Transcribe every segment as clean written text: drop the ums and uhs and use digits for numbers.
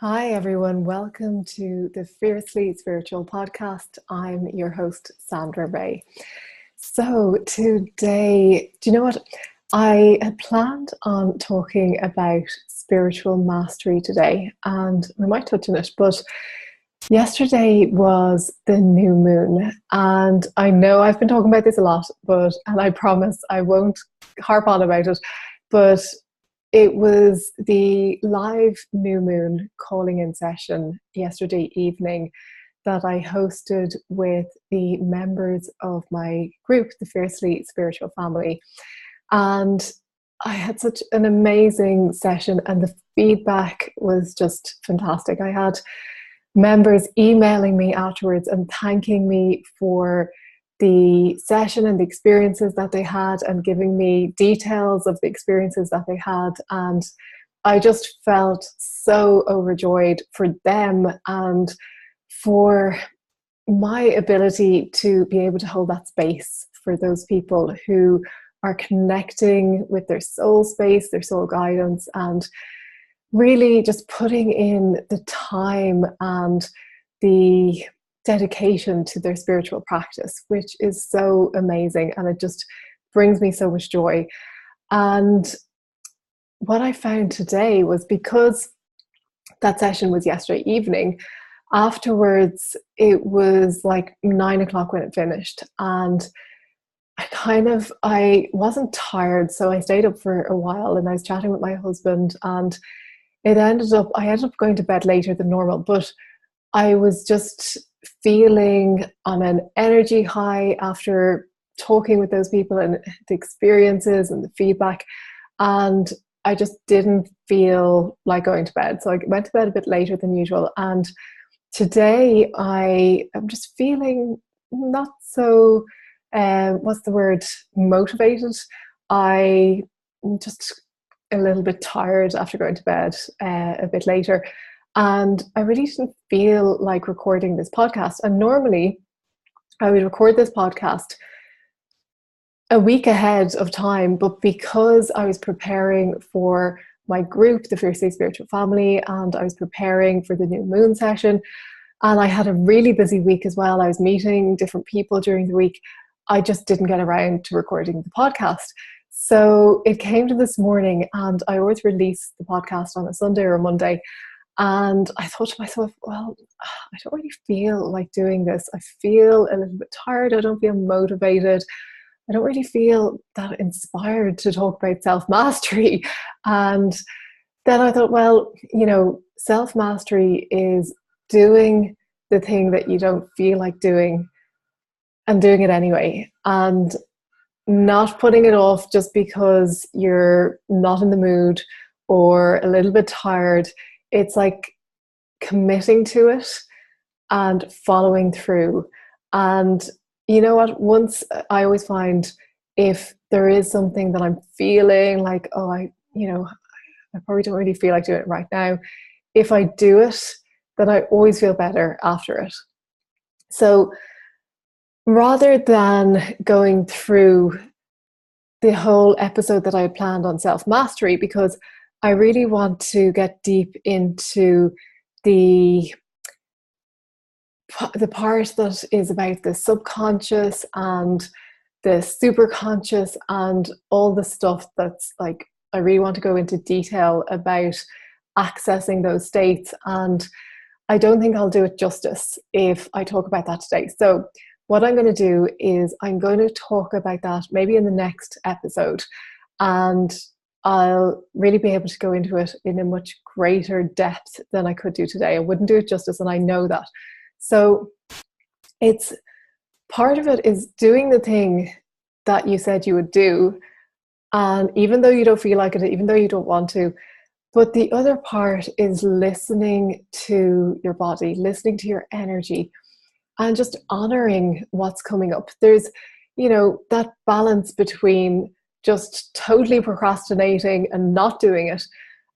Hi, everyone. Welcome to the Fiercely Spiritual Podcast. I'm your host, Sandra Ray. So, today, do you know what? I had planned on talking about spiritual mastery today, and we might touch on it, but yesterday was the new moon. And I know I've been talking about this a lot, and I promise I won't harp on about it, but it was the live new moon calling in session yesterday evening that I hosted with the members of my group, the Fiercely Spiritual Family. And I had such an amazing session, and the feedback was just fantastic. I had members emailing me afterwards and thanking me for the session and the experiences that they had and giving me details of the experiences that they had. And I just felt so overjoyed for them and for my ability to be able to hold that space for those people who are connecting with their soul space, their soul guidance, and really just putting in the time and the dedication to their spiritual practice, which is so amazing, and it just brings me so much joy. And what I found today was, because that session was yesterday evening, afterwards it was like 9 o'clock when it finished, and I wasn't tired, so I stayed up for a while and I was chatting with my husband, and I ended up going to bed later than normal, but I was just feeling on an energy high after talking with those people and the experiences and the feedback. And I just didn't feel like going to bed. So I went to bed a bit later than usual. And today I am just feeling not so, motivated. I'm just a little bit tired after going to bed a bit later. And I really didn't feel like recording this podcast. And normally I would record this podcast a week ahead of time, but because I was preparing for my group, the Fiercely Spiritual Family, and I was preparing for the new moon session, and I had a really busy week as well. I was meeting different people during the week. I just didn't get around to recording the podcast. So it came to this morning, and I always release the podcast on a Sunday or a Monday. And I thought to myself, well, I don't really feel like doing this. I feel a little bit tired. I don't feel motivated. I don't really feel that inspired to talk about self-mastery. And then I thought, well, self-mastery is doing the thing that you don't feel like doing and doing it anyway. And not putting it off just because you're not in the mood or a little bit tired. It's like committing to it and following through. And you know what? I always find, if there is something that I'm feeling like, I probably don't really feel like doing it right now, if I do it, then I always feel better after it. So rather than going through the whole episode that I had planned on self-mastery, because I really want to get deep into the part that is about the subconscious and the superconscious and all the stuff that's like, I really want to go into detail about accessing those states. And I don't think I'll do it justice if I talk about that today. So what I'm going to do is I'm going to talk about that maybe in the next episode, and I'll really be able to go into it in a much greater depth than I could do today. I wouldn't do it justice, and I know that. So it's part of it is doing the thing that you said you would do, and even though you don't feel like it, even though you don't want to. But the other part is listening to your body, listening to your energy, and just honoring what's coming up. There's, that balance between just totally procrastinating and not doing it.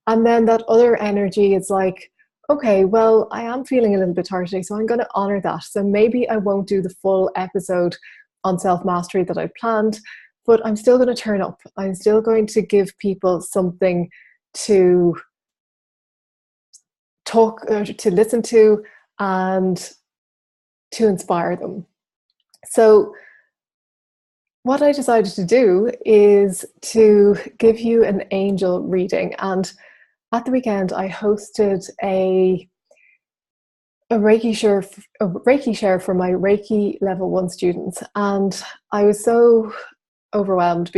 And then that other energy is like, okay, well, I am feeling a little bit tired today, so I'm going to honor that. So maybe I won't do the full episode on self-mastery that I planned, but I'm still going to turn up. I'm still going to give people something to talk, to listen to, and to inspire them. So what I decided to do is to give you an angel reading. And at the weekend, I hosted a Reiki share for my Reiki level 1 students. And I was so overwhelmed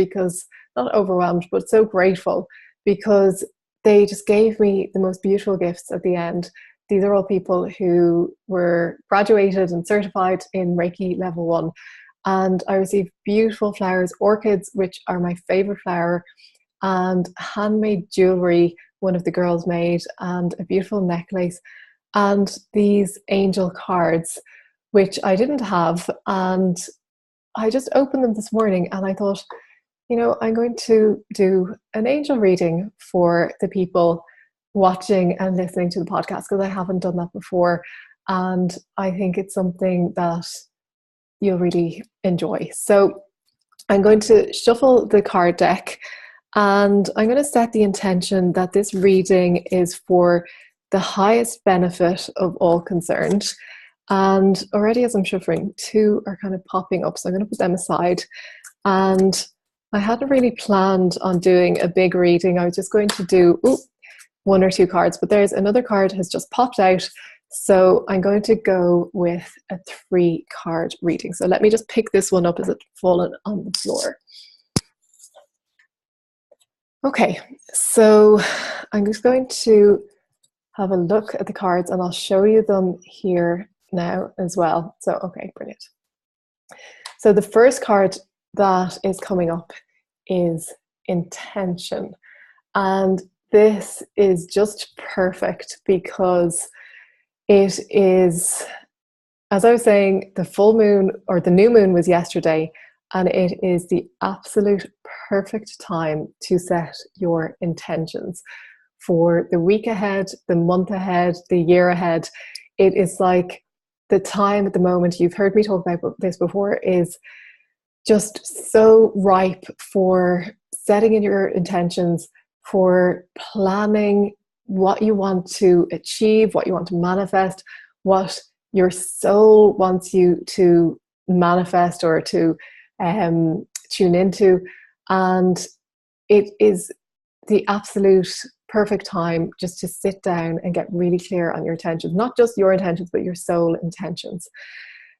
not overwhelmed, but so grateful, because they just gave me the most beautiful gifts at the end. These are all people who were graduated and certified in Reiki level 1. And I received beautiful flowers, orchids, which are my favorite flower, and handmade jewelry one of the girls made, and a beautiful necklace, and these angel cards, which I didn't have. And I just opened them this morning and I thought, I'm going to do an angel reading for the people watching and listening to the podcast, because I haven't done that before. And I think it's something that you'll really enjoy. So I'm going to shuffle the card deck, and I'm going to set the intention that this reading is for the highest benefit of all concerned. And already as I'm shuffling, 2 are kind of popping up, so I'm going to put them aside. And I hadn't really planned on doing a big reading. I was just going to do 1 or 2 cards, but there's another card has just popped out. So I'm going to go with a 3 card reading. So let me just pick this one up as it's fallen on the floor. Okay, so I'm just going to have a look at the cards, and I'll show you them here now as well. So, okay, brilliant. So the first card that is coming up is intention. And this is just perfect, because it is, as I was saying, the full moon, or the new moon, was yesterday, and it is the absolute perfect time to set your intentions for the week ahead, the month ahead, the year ahead. It is like the time at the moment, you've heard me talk about this before, is just so ripe for setting in your intentions, for planning what you want to achieve, what you want to manifest, what your soul wants you to manifest or to tune into. And it is the absolute perfect time just to sit down and get really clear on your intentions, not just your intentions, but your soul intentions.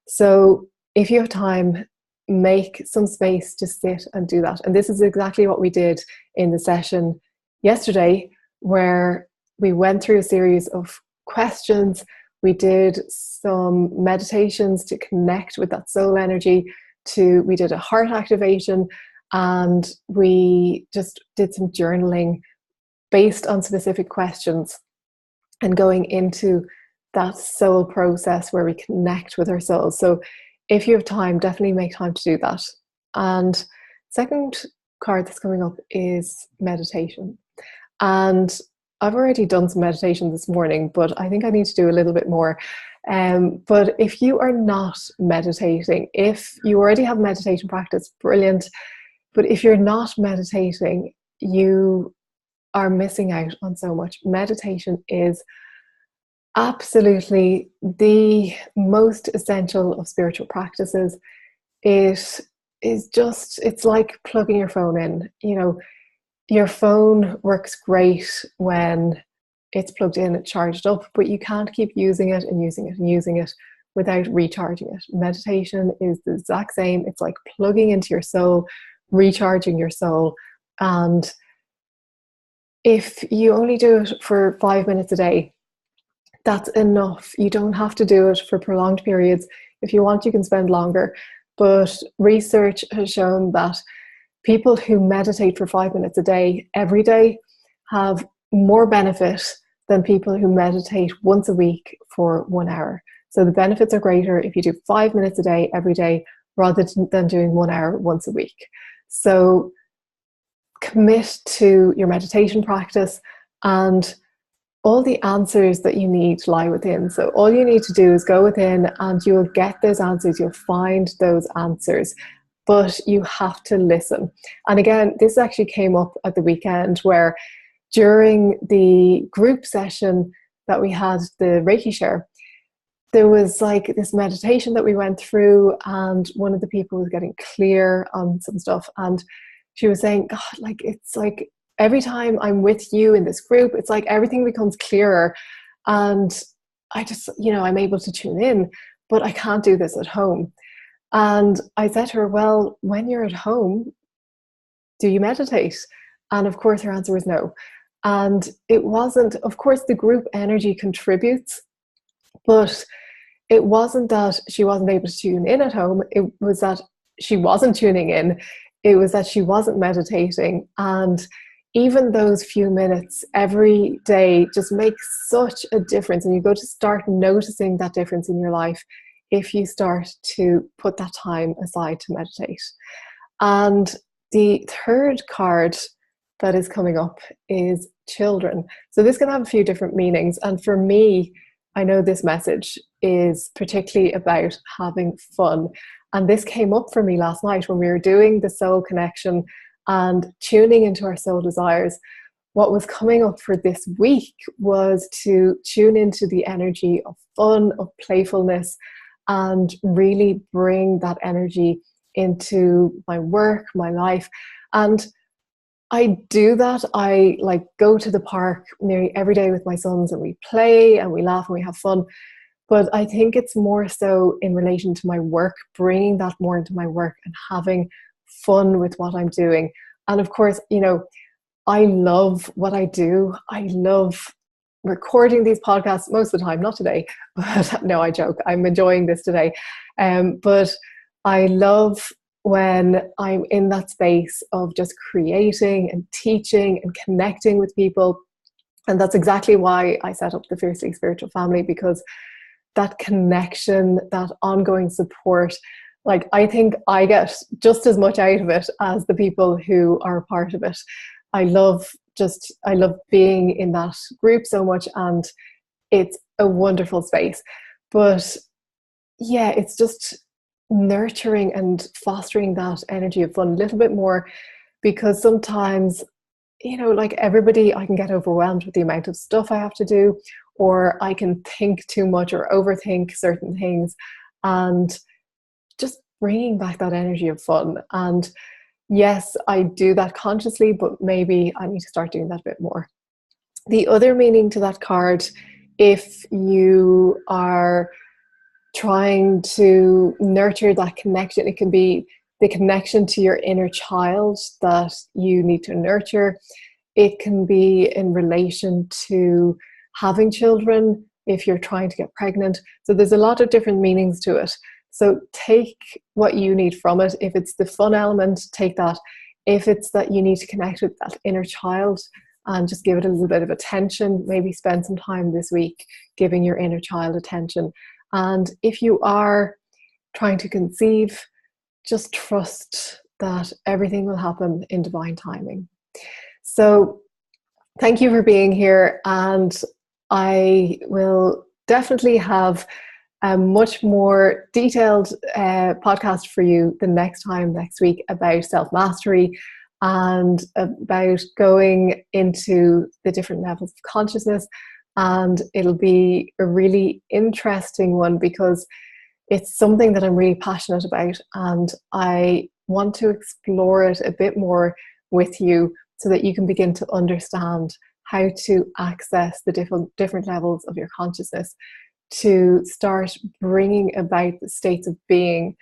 So if you have time, make some space to sit and do that. And this is exactly what we did in the session yesterday, where we went through a series of questions. We did some meditations to connect with that soul energy. We did a heart activation, and we just did some journaling based on specific questions, and going into that soul process where we connect with our souls. So if you have time, definitely make time to do that. And second card that's coming up is meditation. And I've already done some meditation this morning, but I think I need to do a little bit more. But if you are not meditating, if you already have meditation practice, brilliant. But if you're not meditating, you are missing out on so much. Meditation is absolutely the most essential of spiritual practices. It is just, it's like plugging your phone in. Your phone works great when it's plugged in, it's charged up, but you can't keep using it and using it and using it without recharging it. Meditation is the exact same. It's like plugging into your soul, recharging your soul. And if you only do it for 5 minutes a day, that's enough. You don't have to do it for prolonged periods. If you want, you can spend longer. But research has shown that people who meditate for 5 minutes a day, every day, have more benefit than people who meditate once a week for 1 hour. So the benefits are greater if you do 5 minutes a day, every day, rather than doing 1 hour once a week. So commit to your meditation practice, and all the answers that you need lie within. So all you need to do is go within, and you'll get those answers. You'll find those answers, but you have to listen. And again, this actually came up at the weekend, where during the group session, that we had the Reiki share, there was like this meditation that we went through, and one of the people was getting clear on some stuff, and she was saying, God, like it's like every time I'm with you in this group, it's like everything becomes clearer, and I just, I'm able to tune in, but I can't do this at home. And I said to her, well, when you're at home, do you meditate? And of course her answer was no. And it wasn't, of course the group energy contributes, but it wasn't that she wasn't able to tune in at home. It was that she wasn't tuning in. It was that she wasn't meditating. And even those few minutes every day just makes such a difference. And you go to start noticing that difference in your life if you start to put that time aside to meditate. And the third card that is coming up is children. So this can have a few different meanings. And for me, I know this message is particularly about having fun. And this came up for me last night when we were doing the soul connection and tuning into our soul desires. What was coming up for this week was to tune into the energy of fun, of playfulness, and really bring that energy into my work, my life. And I do that. I like go to the park nearly every day with my sons, and we play and we laugh and we have fun. But I think it's more so in relation to my work, bringing that more into my work and having fun with what I'm doing. And of course, I love what I do. I love recording these podcasts most of the time, not today, but no, I joke. I'm enjoying this today. But I love when I'm in that space of just creating and teaching and connecting with people. And that's exactly why I set up the Fiercely Spiritual Family, because that connection, that ongoing support, like I think I get just as much out of it as the people who are a part of it. I love being in that group so much, and it's a wonderful space. But yeah, it's just nurturing and fostering that energy of fun a little bit more, because sometimes, like everybody, I can get overwhelmed with the amount of stuff I have to do, or I can think too much or overthink certain things, and just bringing back that energy of fun. And yes, I do that consciously, but maybe I need to start doing that a bit more. The other meaning to that card, if you are trying to nurture that connection, it can be the connection to your inner child that you need to nurture. It can be in relation to having children, if you're trying to get pregnant. So there's a lot of different meanings to it. So take what you need from it. If it's the fun element, take that. If it's that you need to connect with that inner child and just give it a little bit of attention, maybe spend some time this week giving your inner child attention. And if you are trying to conceive, just trust that everything will happen in divine timing. So thank you for being here, and I will definitely have a much more detailed podcast for you the next week, about self-mastery and about going into the different levels of consciousness. And it'll be a really interesting one, because it's something that I'm really passionate about, and I want to explore it a bit more with you so that you can begin to understand how to access the different levels of your consciousness to start bringing about the states of being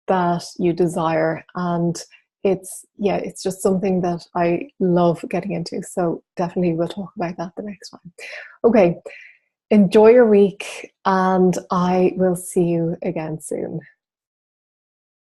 that you desire. And it's just something that I love getting into. So definitely we'll talk about that the next time. Okay, enjoy your week, and I will see you again soon.